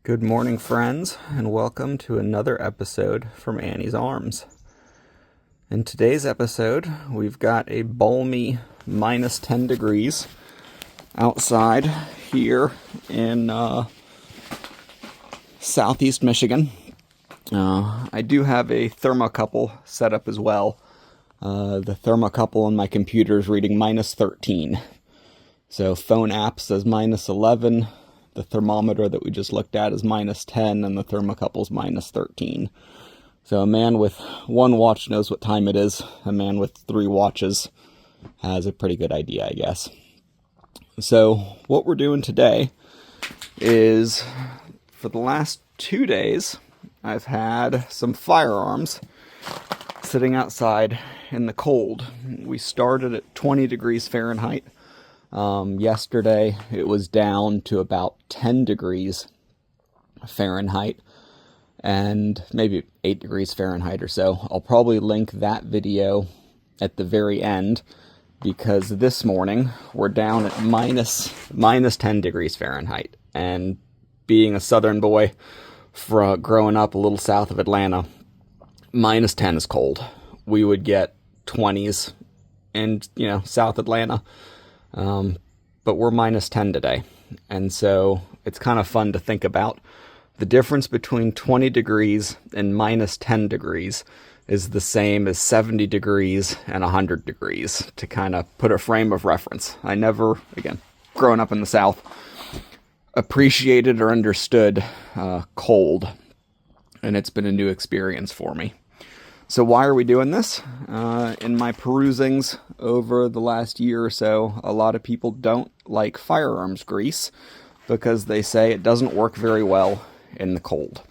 Good morning, friends, and welcome to another episode from Annie's Arms. In today's episode, we've got a balmy minus 10 degrees outside here in southeast Michigan. I do have a thermocouple set up as well. The thermocouple on my computer is reading minus 13. So phone app says minus 11. The thermometer that we just looked at is minus 10, and the thermocouple's minus 13. So a man with one watch knows what time it is. A man with 3 watches has a pretty good idea, I guess. So what we're doing today is, for the last 2 days, I've had some firearms sitting outside in the cold. We started at 20 degrees Fahrenheit. Yesterday it was down to about 10 degrees Fahrenheit and maybe 8 degrees Fahrenheit or so. I'll probably link that video at the very end because this morning we're down at minus 10 degrees Fahrenheit. And being a southern boy growing up a little south of Atlanta, minus 10 is cold. We would get 20s in, South Atlanta. But we're minus 10 today. And so it's kind of fun to think about. The difference between 20 degrees and minus 10 degrees is the same as 70 degrees and 100 degrees, to kind of put a frame of reference. I never, again, growing up in the South, appreciated or understood cold. And it's been a new experience for me. So why are we doing this? In my perusings over the last year or so, a lot of people don't like firearms grease because they say it doesn't work very well in the cold.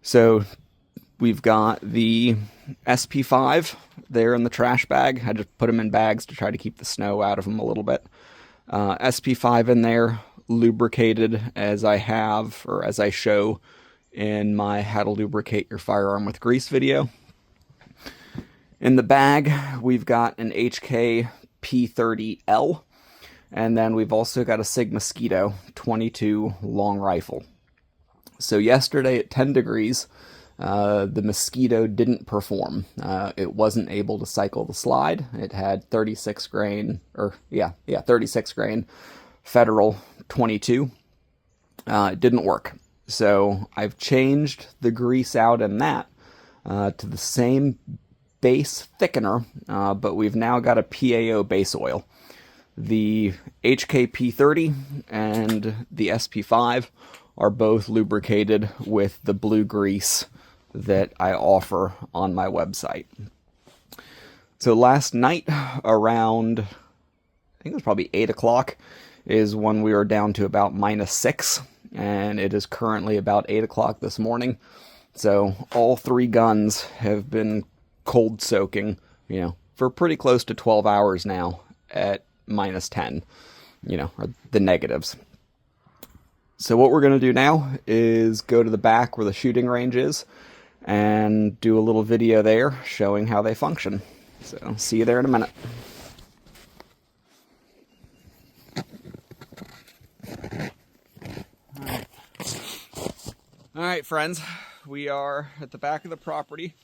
So we've got the SP5 there in the trash bag. I just put them in bags to try to keep the snow out of them a little bit. SP5 in there, lubricated as I have, or as I show in my How to Lubricate Your Firearm with Grease video. In the bag, we've got an HK P30L, and then we've also got a SIG Mosquito 22 long rifle. So yesterday at 10 degrees, the Mosquito didn't perform. It wasn't able to cycle the slide. It had 36 grain Federal 22. It didn't work. So I've changed the grease out in that to the same base thickener, but we've now got a PAO base oil. The HKP30 and the SP5 are both lubricated with the blue grease that I offer on my website. So last night around, I think it was probably 8 o'clock, is when we were down to about minus 6. And it is currently about 8 o'clock this morning. So all 3 guns have been cold soaking, for pretty close to 12 hours now at minus 10, or the negatives. So what we're going to do now is go to the back where the shooting range is and do a little video there showing how they function. So see you there in a minute. Alright, friends, we are at the back of the property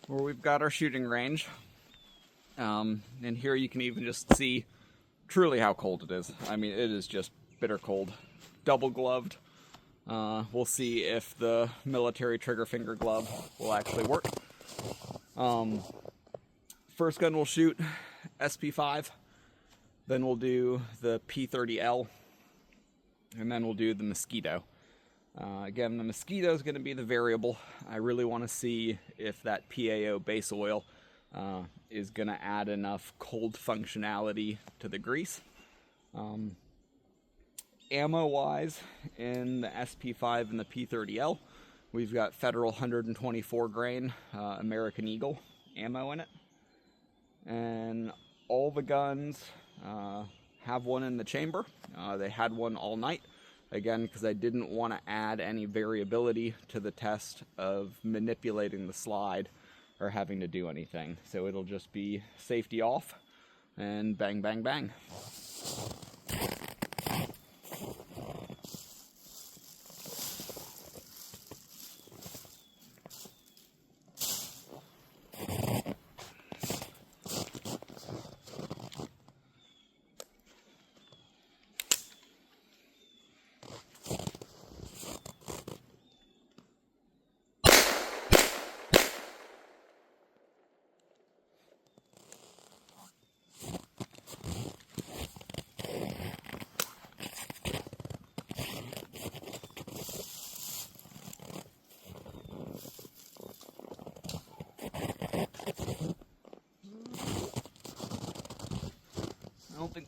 where we've got our shooting range. And here you can even just see truly how cold it is. I mean, it is just bitter cold. Double gloved. We'll see if the military trigger finger glove will actually work. First gun we'll shoot, SP5. Then we'll do the P30L. And then we'll do the Mosquito. Again, the Mosquito is going to be the variable. I really want to see if that PAO base oil is going to add enough cold functionality to the grease. Ammo-wise, in the SP5 and the P30L, we've got Federal 124 grain American Eagle ammo in it. And all the guns have one in the chamber. They had one all night. Again, because I didn't want to add any variability to the test of manipulating the slide or having to do anything. So it'll just be safety off and bang, bang, bang.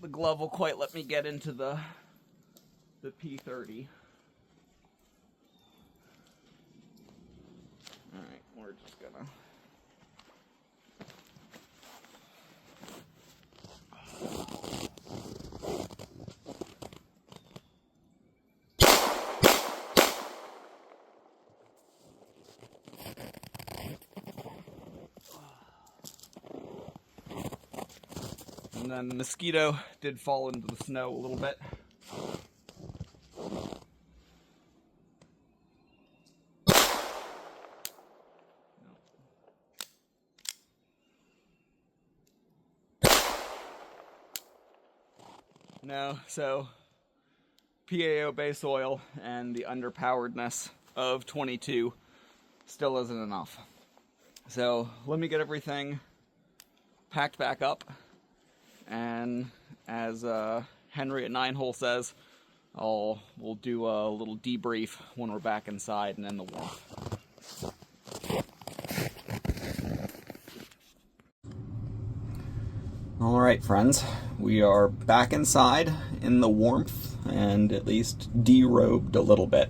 the glove will quite let me get into the P30. Alright, we're just gonna... And then the Mosquito did fall into the snow a little bit. No, so PAO base oil and the underpoweredness of 22 still isn't enough. So let me get everything packed back up, and as Henry at 9-hole says, we'll do a little debrief when we're back inside and in the warmth. All right, friends, we are back inside in the warmth and at least derobed a little bit.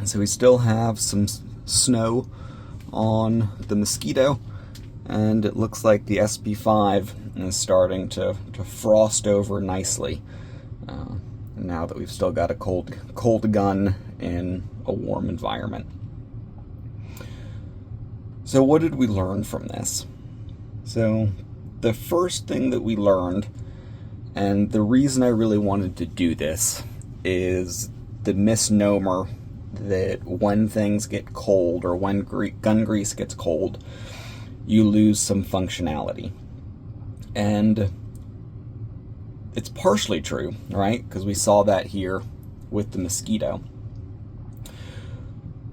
So we still have some snow on the Mosquito, and it looks like the SP5 is starting to frost over nicely. Now that we've still got a cold gun in a warm environment. So what did we learn from this? So the first thing that we learned, and the reason I really wanted to do this, is the misnomer that when things get cold, or when gun grease gets cold, you lose some functionality. And it's partially true, right? Because we saw that here with the Mosquito.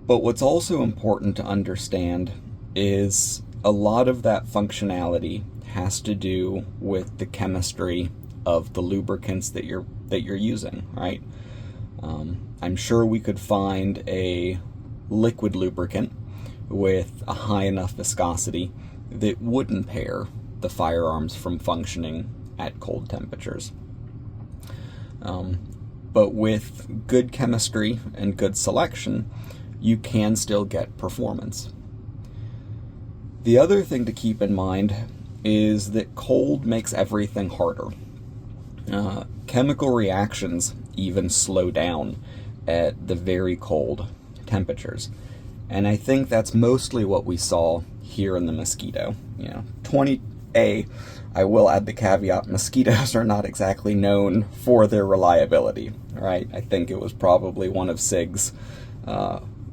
But what's also important to understand is a lot of that functionality has to do with the chemistry of the lubricants that you're using, right? I'm sure we could find a liquid lubricant with a high enough viscosity that would impair the firearms from functioning at cold temperatures. But with good chemistry and good selection, you can still get performance. The other thing to keep in mind is that cold makes everything harder. Chemical reactions even slow down at the very cold temperatures. And I think that's mostly what we saw here in the Mosquito. 20A, I will add the caveat, mosquitoes are not exactly known for their reliability, right? I think it was probably one of SIG's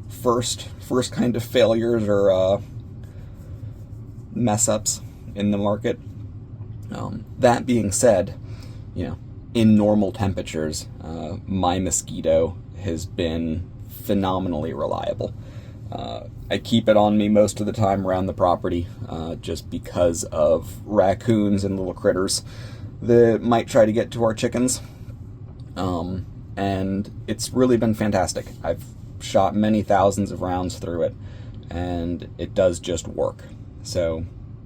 first kind of failures or mess-ups in the market. That being said, in normal temperatures, my Mosquito has been phenomenally reliable. I keep it on me most of the time around the property, just because of raccoons and little critters that might try to get to our chickens. And it's really been fantastic. I've shot many thousands of rounds through it, and it does just work. So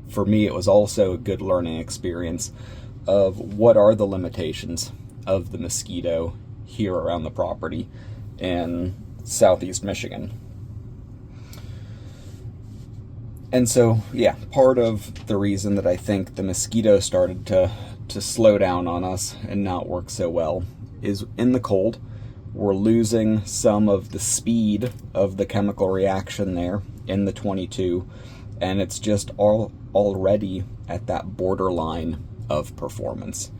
for me, it was also a good learning experience of what are the limitations of the Mosquito here around the property in southeast Michigan. And so, yeah, part of the reason that I think the Mosquito started to slow down on us and not work so well is in the cold, we're losing some of the speed of the chemical reaction there in the 22, and it's just already at that borderline of performance.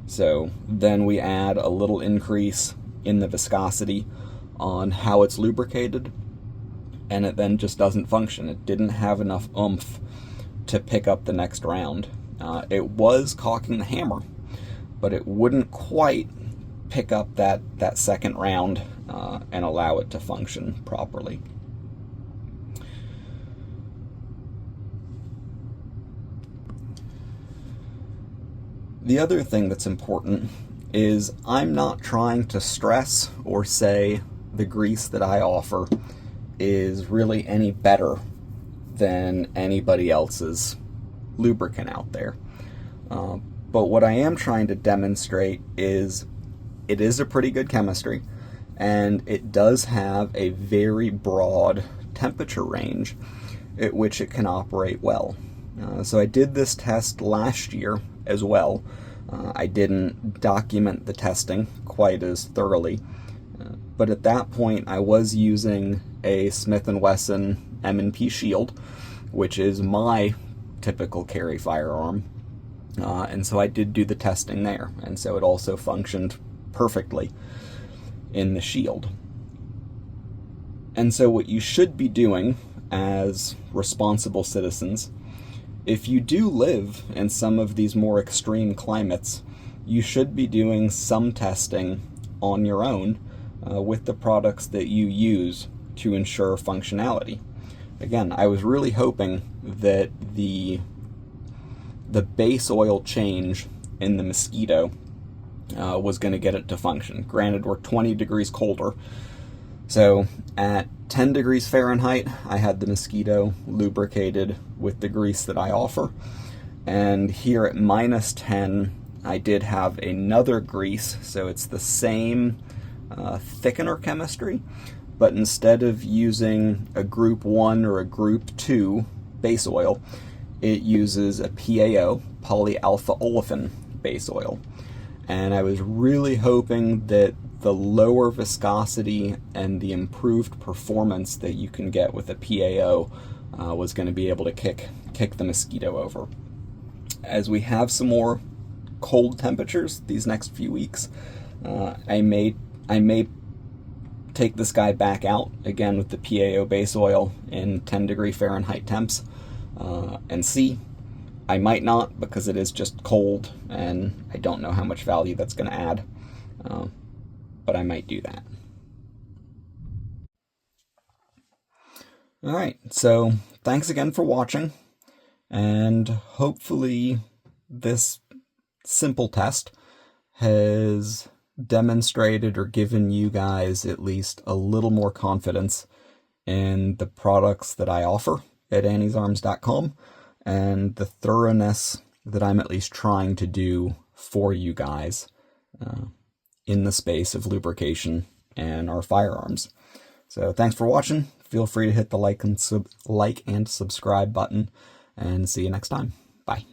So then we add a little increase in the viscosity on how it's lubricated, and it then just doesn't function. It didn't have enough oomph to pick up the next round. It was cocking the hammer, but it wouldn't quite pick up that second round and allow it to function properly. The other thing that's important is I'm not trying to stress or say the grease that I offer is really any better than anybody else's lubricant out there. But what I am trying to demonstrate is it is a pretty good chemistry, and it does have a very broad temperature range at which it can operate well. So I did this test last year as well. I didn't document the testing quite as thoroughly, but at that point I was using a Smith & Wesson M&P Shield, which is my typical carry firearm, and so I did do the testing there, and so it also functioned perfectly in the Shield. And so what you should be doing as responsible citizens, if you do live in some of these more extreme climates, you should be doing some testing on your own with the products that you use to ensure functionality. Again, I was really hoping that the base oil change in the Mosquito was going to get it to function. Granted, we're 20 degrees colder, so at 10 degrees Fahrenheit, I had the Mosquito lubricated with the grease that I offer, and here at minus 10, I did have another grease, so it's the same thickener chemistry, but instead of using a group 1 or a group 2 base oil, it uses a PAO, polyalpha olefin base oil. And I was really hoping that the lower viscosity and the improved performance that you can get with a PAO was going to be able to kick the Mosquito over. As we have some more cold temperatures these next few weeks, I may take this guy back out again with the PAO base oil in 10 degree Fahrenheit temps and see. I might not, because it is just cold and I don't know how much value that's going to add, but I might do that. Alright, so thanks again for watching, and hopefully this simple test has demonstrated or given you guys at least a little more confidence in the products that I offer at anniesarms.com and the thoroughness that I'm at least trying to do for you guys in the space of lubrication and our firearms. So thanks for watching. Feel free to hit the like and subscribe button, and see you next time. Bye.